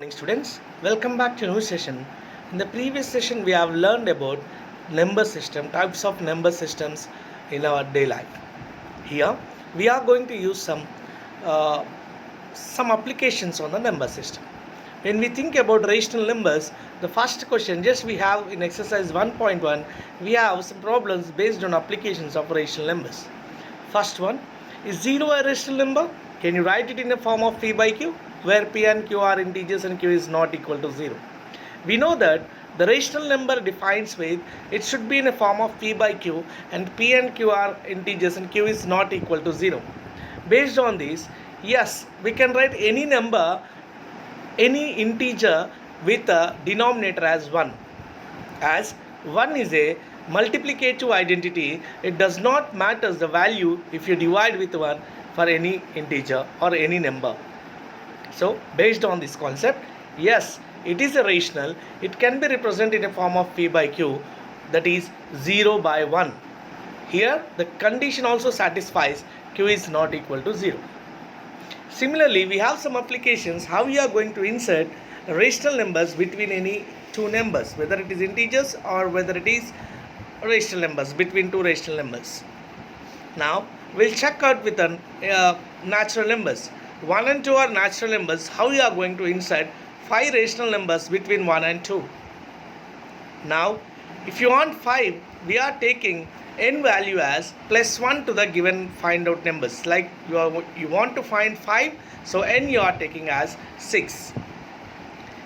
Morning students, welcome back to a new session. In the previous session we have learned about number system, types of number systems in our day life. Here we are going to use uh, some applications on the number system. When we think about rational numbers, the first question just we have in exercise 1.1, we have some problems based on applications of rational numbers. First one, is 0 a rational number? Can you write it in the form of p by q, where p and q are integers and q is not equal to 0? We know that the rational number defines with it should be in a form of p by q, and p and q are integers and q is not equal to 0. Based on this, yes, we can write any number, any integer with a denominator as 1. As 1 is a multiplicative identity, it does not matter the value if you divide with 1 for any integer or any number. So based on this concept, yes, it is a rational. It can be represented in a form of p by q, that is 0 by 1. Here the condition also satisfies, q is not equal to 0. Similarly, we have some applications how we are going to insert rational numbers between any two numbers, whether it is integers or whether it is rational numbers, between two rational numbers. Now we'll check out with natural numbers. 1 and 2 are natural numbers. How we are going to insert 5 rational numbers between 1 and 2? Now if you want 5, we are taking n value as plus 1 to the given find out numbers. Like you want to find 5, so n you are taking as 6.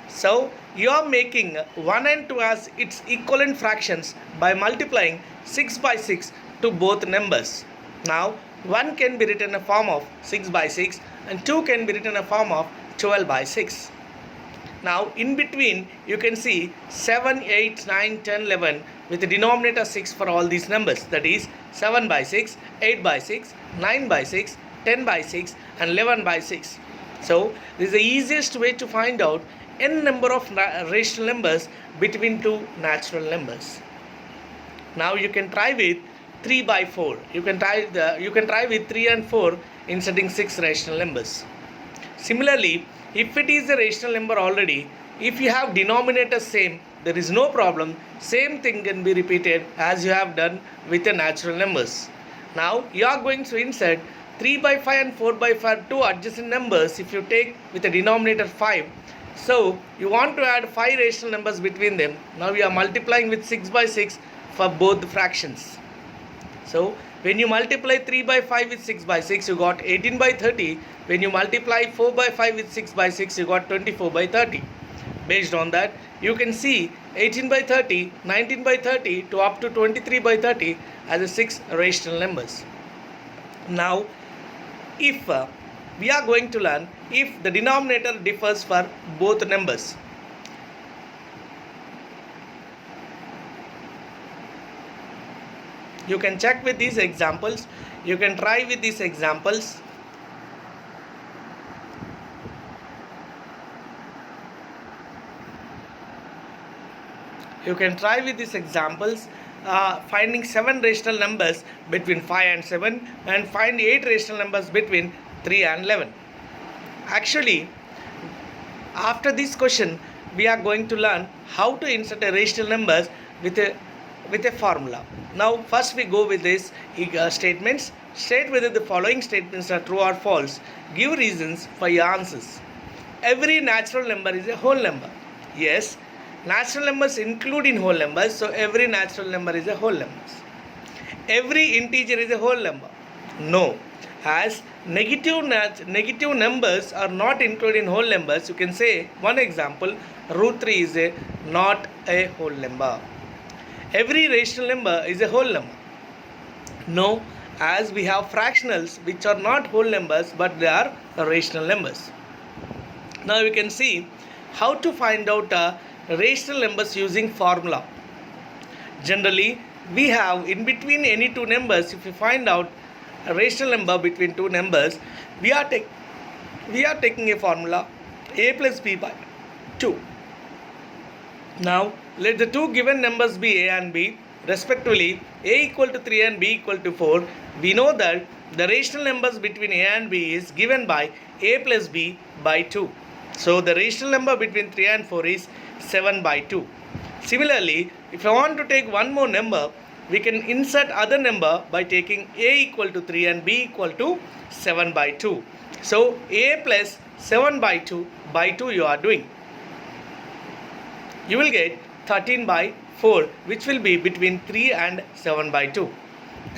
So you are making 1 and 2 as its equivalent fractions by multiplying 6 by 6 to both numbers. Now 1 can be written in a form of 6 by 6 and 2 can be written in a form of 12 by 6. Now in between you can see 7, 8, 9, 10, 11 with the denominator 6 for all these numbers, that is 7 by 6, 8 by 6, 9 by 6, 10 by 6 and 11 by 6. So this is the easiest way to find out n number of rational numbers between two natural numbers. Now you can try with 3 by 4. You can try with 3 and 4 inserting 6 rational numbers. Similarly, if it is a rational number already, if you have denominator same, there is no problem. Same thing can be repeated as you have done with the natural numbers. Now you are going to insert 3 by 5 and 4 by 5, two adjacent numbers. If you take with the denominator 5, so you want to add 5 rational numbers between them. Now we are multiplying with 6 by 6 for both the fractions. So when you multiply 3 by 5 with 6 by 6, you got 18 by 30. When you multiply 4 by 5 with 6 by 6, you got 24 by 30. Based on that, you can see 18 by 30, 19 by 30 to up to 23 by 30 as a 6 rational numbers. Now if we are going to learn if the denominator differs for both numbers. You can check with these examples. You can try with these examples. You can try with these examples, finding 7 rational numbers between 5 and 7 and find 8 rational numbers between 3 and 11. Actually, after this question, we are going to learn how to insert a rational numbers with a formula. Now first we go with these statements. State whether the following statements are true or false. Give reasons for your answers. Every natural number is a whole number. Yes, natural numbers include in whole numbers, so every natural number is a whole number. Every integer is a whole number. No, as negative numbers are not included in whole numbers. You can say one example, root 3 is not a whole number. Every rational number is a whole number. No, as we have fractionals which are not whole numbers but they are rational numbers. Now we can see how to find out rational numbers using formula. Generally, we have in between any two numbers, if we find out a rational number between two numbers, we are taking a formula a plus b by 2. Now let the two given numbers be a and b, respectively a equal to 3 and b equal to 4. We know that the rational numbers between a and b is given by a plus b by 2. So the rational number between 3 and 4 is 7 by 2. Similarly, if I want to take one more number, we can insert other number by taking a equal to 3 and b equal to 7 by 2. So a plus 7 by 2 you are doing. You will get 13 by 4, which will be between 3 and 7 by 2.